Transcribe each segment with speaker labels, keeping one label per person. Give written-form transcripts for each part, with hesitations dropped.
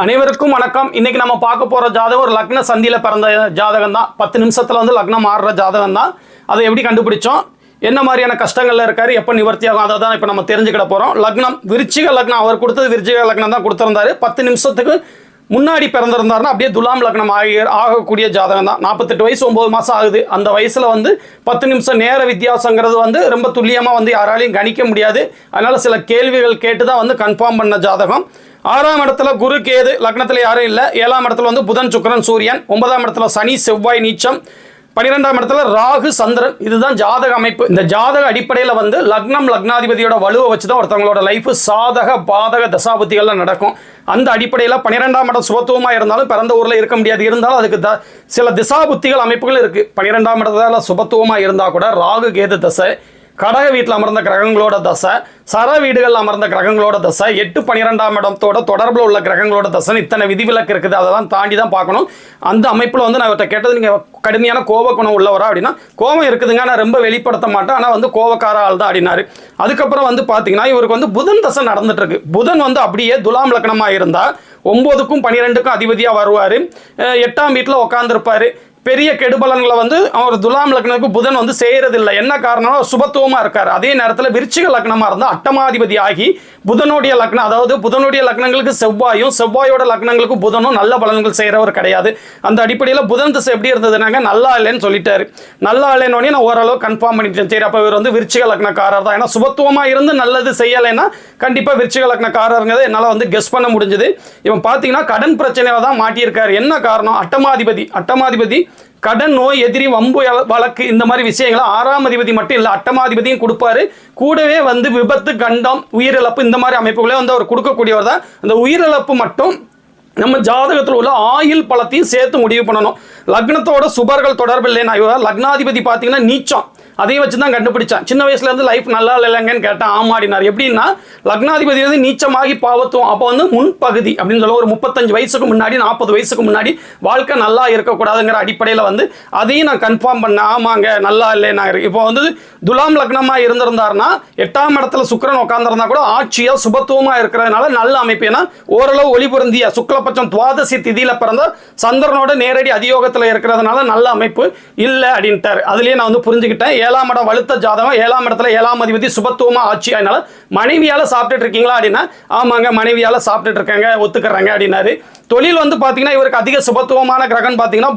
Speaker 1: அனைவருக்கும் வணக்கம். இன்னைக்கு நம்ம பார்க்க போற ஜாதகம் ஒரு லக்ன சந்தியில பிறந்த ஜாதகம் தான். 10 நிமிஷத்துல வந்து லக்னம் மாறுற ஜாதகம் தான். அதை எப்படி கண்டுபிடிச்சோம், என்ன மாதிரியான கஷ்டங்கள்ல இருக்காரு, எப்போ நிவர்த்தி ஆகும், அதை தான் இப்போ நம்ம தெரிஞ்சுக்கிட போறோம். லக்னம் விருச்சிக லக்னம், அவர் கொடுத்தது விருச்சிக லக்னம் தான் கொடுத்திருந்தாரு. 10 நிமிஷத்துக்கு முன்னாடி பிறந்திருந்தாருன்னா அப்படியே துலாம் லக்னம் ஆகக்கூடிய ஜாதகம் தான். 48 வயசு 9 மாதம் ஆகுது. அந்த வயசுல வந்து 10 நிமிஷம் நேர வித்தியாசங்கிறது வந்து ரொம்ப துல்லியமாக வந்து யாராலையும் கணிக்க முடியாது. அதனால சில கேள்விகள் கேட்டு தான் வந்து கன்ஃபார்ம் பண்ண ஜாதகம். 6ஆம் இடத்துல குரு கேது, லக்னத்தில் யாரும் இல்லை. 7ஆம் இடத்துல வந்து புதன் சுக்கிரன் சூரியன். 9ஆம் இடத்துல சனி செவ்வாய் நீச்சம். 12ஆம் இடத்துல ராகு சந்திரன். இதுதான் ஜாதக அமைப்பு. இந்த ஜாதக அடிப்படையில் வந்து லக்னம் லக்னாதிபதியோட வலுவை வச்சு தான் ஒருத்தவங்களோட லைஃப் சாதக பாதக தசாபுத்திகள்லாம் நடக்கும். அந்த அடிப்படையில் 12ஆம் இடம் சுபத்துவமாக இருந்தாலும் பிறந்த ஊரில் இருக்க முடியாது. இருந்தாலும் அதுக்கு சில திசாபுத்திகள் அமைப்புகள் இருக்குது. 12ஆம் இடத்துல சுபத்துவமாக இருந்தால் கூட ராகு கேது தசை, கடக வீட்டில் அமர்ந்த கிரகங்களோட தசை, சர வீடுகளில் அமர்ந்த கிரகங்களோட தசை, 8 12ஆம் இடத்தோட தொடர்பில் உள்ள கிரகங்களோட தசை, இத்தனை விதிவிலக்கு இருக்குது. அதெல்லாம் தாண்டி தான் பார்க்கணும். அந்த அமைப்பில் வந்து நான் இவர்கிட்ட கேட்டது, நீங்கள் கடுமையான கோப குணம் உள்ளவரா அப்படின்னா, கோபம் இருக்குதுங்க, நான் ரொம்ப வெளிப்படுத்த மாட்டேன், ஆனால் வந்து கோபக்கார ஆள் தான் அப்படின்னாரு. அதுக்கப்புறம் வந்து பார்த்தீங்கன்னா இவருக்கு வந்து புதன் தசை நடந்துட்டு இருக்கு. புதன் வந்து அப்படியே துலாம் லக்னமாக இருந்தால் 9க்கும் 12க்கும் அதிபதியாக வருவார். 8ஆம் வீட்டில் உட்காந்துருப்பார். பெரிய கெடுபலன்களை வந்து அவர் துலாம் லக்னத்துக்கு புதன் வந்து செய்யறதில்லை. என்ன காரணம், சுபத்துவமாக இருக்கார். அதே நேரத்தில் விருச்சிக லக்னமாக இருந்தால் அட்டமாதிபதி ஆகி புதனுடைய லக்னம், அதாவது புதனுடைய லக்னங்களுக்கு செவ்வாயும் செவ்வாயோட லக்னங்களுக்கு புதனும் நல்ல பலன்கள் செய்கிறவர் கிடையாது. அந்த அடிப்படையில் புதன் திசை எப்படி இருந்ததுனாங்க, நல்லா இல்லைன்னு சொல்லிட்டாரு. நல்லா இல்லைன்னு நான் ஓரளவு கன்ஃபார்ம் பண்ணிட்டேன். சரி, அப்போ இவர் வந்து விருச்சிக லக்னக்காரர் தான். ஏன்னா சுபத்துவமாக இருந்து நல்லது செய்யலைன்னா கண்டிப்பாக விருச்சிக லக்னக்காரருங்கிறத என்னால் வந்து கெஸ் பண்ண முடிஞ்சது. இவன் பார்த்தீங்கன்னா கடன் பிரச்சனையில தான் மாட்டியிருக்காரு. என்ன காரணம், அட்டமாதிபதி கடன், நோய், எதிரி, வம்பு வழக்கு, இந்த மாதிரி விஷயங்களை 6ஆம் அதிபதி மட்டும் இல்லை, அட்டமாதிபதியும் கொடுப்பாரு. கூடவே வந்து விபத்து, கண்டம், உயிரிழப்பு, இந்த மாதிரி அமைப்புகளே வந்து அவர் கொடுக்கக்கூடியவர் தான். அந்த உயிரிழப்பு மட்டும் நம்ம ஜாதகத்தில் உள்ள ஆயுள் பலத்தையும் சேர்த்து முடிவு பண்ணணும். லக்னத்தோட சுபர்கள் தொடர்பு இல்லைன்னா, லக்னாதிபதி பார்த்தீங்கன்னா நீச்சம், அதையும் வச்சு தான் கண்டுபிடிச்சான். சின்ன வயசுலேருந்து லைஃப் நல்லா இல்லைங்கன்னு கேட்டால் ஆமாடினார். எப்படின்னா லக்னாதிபதி வந்து நீச்சமாகி பாவத்துவம். அப்போ வந்து முன்பகுதி அப்படின்னு சொல்ல ஒரு 35 வயசுக்கு முன்னாடி 40 வயசுக்கு முன்னாடி வாழ்க்கை நல்லா இருக்கக்கூடாதுங்கிற அடிப்படையில் வந்து அதையும் நான் கன்ஃபார்ம் பண்ணேன். ஆமாங்க, நல்லா இல்லைன்னா. இப்போ வந்து துலாம் லக்னமாக இருந்திருந்தாருன்னா 8ஆம் இடத்துல சுக்கிரன் உட்காந்துருந்தா கூட ஆட்சியாக சுபத்துவமாக இருக்கிறதுனால நல்ல அமைப்பு. ஏன்னா ஓரளவு ஒளி பொருந்திய சுக்லபட்சம் துவாதசி திதியில் பிறந்த சந்திரனோட நேரடி அதியோகத்தில் இருக்கிறதுனால நல்ல அமைப்பு இல்லை அப்படின்ட்டார். அதுலேயே நான் வந்து புரிஞ்சுக்கிட்டேன். 7ஆம் இடம் வலுத்த ஜாதகம், 7ஆம் இடத்துல 7ஆம் அதிபதி சுபத்துவமா ஆட்சி. அதனால மனைவியால சாப்பிட்டுட்டு இருக்கீங்களா அப்படின்னா, ஆமாங்க மனைவியால சாப்பிட்டுட்டு இருக்காங்க, ஒத்துக்கிறாங்க அப்படின்னாரு. தொழில் வந்து பார்த்தீங்கன்னா இவருக்கு அதிக சுபத்துவமான கிரகம் பார்த்தீங்கன்னா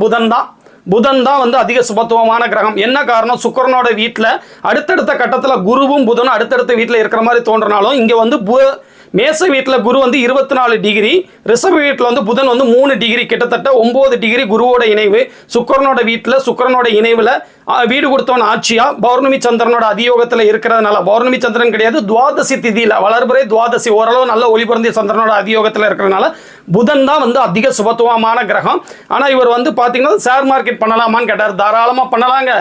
Speaker 1: புதன் தான் வந்து அதிக சுபத்துவமான கிரகம். என்ன காரணம், சுக்கிரனோட வீட்டில் அடுத்தடுத்த கட்டத்தில் குருவும் புதனும் அடுத்தடுத்த வீட்டில் இருக்கிற மாதிரி தோன்றினாலும் இங்கே வந்து மேச வீட்டில் குரு வந்து 24 டிகிரி, ரிஷப வீட்டில் வந்து புதன் வந்து 3 டிகிரி, கிட்டத்தட்ட 9 டிகிரி குருவோட இணைவு. சுக்கிரனோட வீட்டில் சுக்கிரனோட இணைவில் வீடு கொடுத்தவன் ஆட்சியா பௌர்ணமி சந்திரனோட அதியோகத்தில் இருக்கிறதுனால, பௌர்ணமி சந்திரன் கிடையாது, துவாதசி திதியில் வளர்புரை துவாதசி, ஓரளவு நல்ல ஒளிபுரந்திய சந்திரனோட அதியோகத்தில் இருக்கிறதுனால புதன் தான் வந்து அதிக சுபத்துவமான கிரகம். ஆனால் இவர் வந்து பார்த்தீங்கன்னா ஷேர் மார்க்கெட் பண்ணலாமான்னு கேட்டார். தாராளமாக பண்ணலாங்க.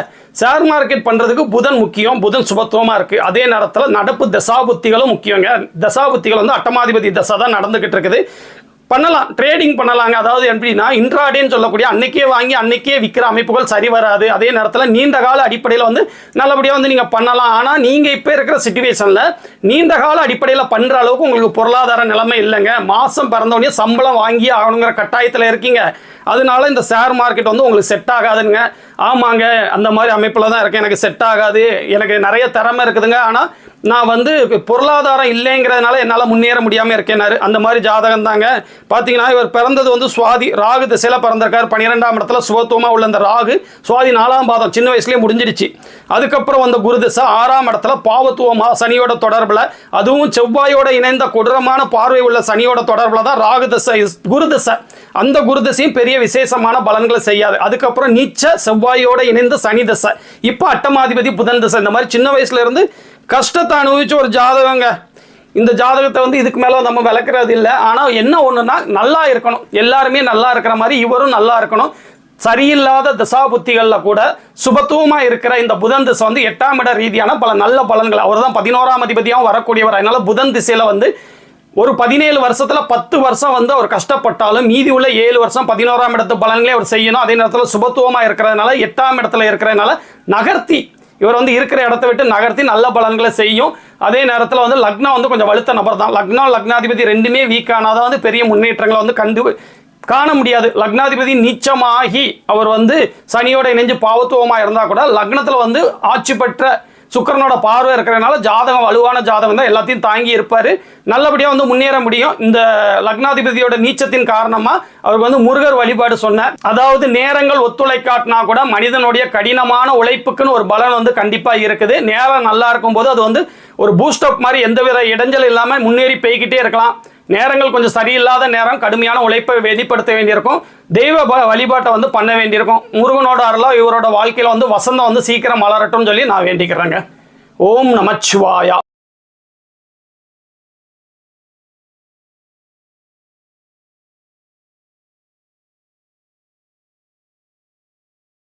Speaker 1: ஷேர் மார்க்கெட் பண்ணுறதுக்கு புதன் முக்கியம், புதன் சுபத்துவமாக இருக்குது. அதே நேரத்தில் நடப்பு தசாபுத்திகளும் முக்கியங்க. தசாபுத்திகள் வந்து அட்டமாதிபதி தசை தான் நடந்துக்கிட்டு இருக்குது. பண்ணலாம், ட்ரேடிங் பண்ணலாங்க. அதாவது எப்படின்னா இன்ட்ராடேன்னு சொல்லக்கூடிய அன்னைக்கே வாங்கி அன்னைக்கே விற்கிற அமைப்புகள் சரி வராது. அதே நேரத்தில் நீண்ட கால அடிப்படையில் வந்து நல்லபடியாக வந்து நீங்கள் பண்ணலாம். ஆனால் நீங்கள் இப்போ இருக்கிற சிச்சுவேஷனில் நீண்ட கால அடிப்படையில் பண்ணுற அளவுக்கு உங்களுக்கு பொருளாதார நிலைமை இல்லைங்க. மாதம் பிறந்தோடனே சம்பளம் வாங்கி ஆகணுங்கிற கட்டாயத்தில் இருக்கீங்க. அதனால இந்த ஷேர் மார்க்கெட் வந்து உங்களுக்கு செட் ஆகாதுங்க. ஆமாங்க, அந்த மாதிரி அமைப்பில் தான் இருக்கேன், எனக்கு செட் ஆகாது, எனக்கு நிறைய திறமை இருக்குதுங்க, ஆனால் நான் வந்து பொருளாதாரம் இல்லைங்கிறதுனால என்னால் முன்னேற முடியாமல் இருக்கேனாரு. அந்த மாதிரி ஜாதகம் தாங்க. பார்த்தீங்கன்னா இவர் பிறந்தது வந்து சுவாதி ராகு திசையில் பிறந்திருக்கார். 12ஆம் இடத்துல சுபத்துவமாக உள்ள இந்த ராகு சுவாதி 4ஆம் பாதம் சின்ன வயசுலேயே முடிஞ்சிடுச்சு. அதுக்கப்புறம் வந்த குரு திசை 6ஆம் இடத்துல பாவத்துவமாக சனியோட தொடர்பில், அதுவும் செவ்வாயோட இணைந்த கொடூரமான பார்வை உள்ள சனியோட தொடர்பில் தான் ராகு திசை குரு திசை. அந்த குரு திசையும் பெரிய விசேஷமான பலன்களை செய்யாது. அதுக்கப்புறம் நீச்ச செவ்வாயோட இணைந்த சனி திசை, இப்போ அட்டமாதிபதி புதன் திசை. இந்த மாதிரி சின்ன வயசுல இருந்து கஷ்டத்தை அனுபவிச்ச ஒரு ஜாதகங்க. இந்த ஜாதகத்தை வந்து இதுக்கு மேலே நம்ம விளக்குறது இல்லை. ஆனால் என்ன ஒன்றுனா நல்லா இருக்கணும், எல்லாருமே நல்லா இருக்கிற மாதிரி இவரும் நல்லா இருக்கணும். சரியில்லாத தசாபுத்திகளில் கூட சுபத்துவமாக இருக்கிற இந்த புதன் திசை வந்து 8ஆம் இட ரீதியான பல நல்ல பலன்கள், அவர் தான் 11ஆம் அதிபதியாகவும் வரக்கூடியவர். அதனால புதன் திசையில் வந்து ஒரு 17 வருஷத்தில் 10 வருஷம் வந்து அவர் கஷ்டப்பட்டாலும் மீதி உள்ள 7 வருஷம் 11ஆம் இடத்து பலன்களே அவர் செய்யணும். அதே நேரத்தில் சுபத்துவமாக இருக்கிறதுனால 8ஆம் இடத்துல இருக்கிறதுனால நகர்த்தி இவர் வந்து இருக்கிற இடத்த விட்டு நகர்த்தி நல்ல பலன்களை செய்யும். அதே நேரத்தில் வந்து லக்னம் வந்து கொஞ்சம் வலுத்த நபர் தான். லக்னம் லக்னாதிபதி ரெண்டுமே வீக் ஆனாதான் வந்து பெரிய முன்னேற்றங்களை வந்து காண முடியாது. லக்னாதிபதி நீச்சமாகி அவர் வந்து சனியோட இணைஞ்சு பாவத்துவமாக இருந்தால் கூட லக்னத்தில் வந்து ஆட்சி பெற்ற சுக்கிரனோட பார்வை இருக்கிறதுனால ஜாதகம் வலுவான ஜாதகம் தான், எல்லாத்தையும் தாங்கி இருப்பார், நல்லபடியாக வந்து முன்னேற முடியும். இந்த லக்னாதிபதியோட நீச்சத்தின் காரணமாக அவருக்கு வந்து முருகர் வழிபாடு சொன்னார். அதாவது நேரங்கள் ஒத்துழைக்காட்டினா கூட மனிதனுடைய கடினமான உழைப்புக்குன்னு ஒரு பலன் வந்து கண்டிப்பாக இருக்குது. நேரம் நல்லா இருக்கும்போது அது வந்து ஒரு பூஸ்டப் மாதிரி எந்தவித இடைஞ்சல் இல்லாமல் முன்னேறி போய்கிட்டே இருக்கலாம். நேரங்கள் கொஞ்சம் சரியில்லாத நேரம் கடுமையான உழைப்பை வெளிப்படுத்த வேண்டியிருக்கும். தெய்வ வழிபாட்டை வந்து பண்ண வேண்டியிருக்கும். முருகனோட அருளா இவரோட வாழ்க்கையில் வந்து வசந்தம் வந்து சீக்கிரம் மலரட்டும்னு சொல்லி நான் வேண்டிக்கிறேங்க. ஓம் நமச்சிவாயா.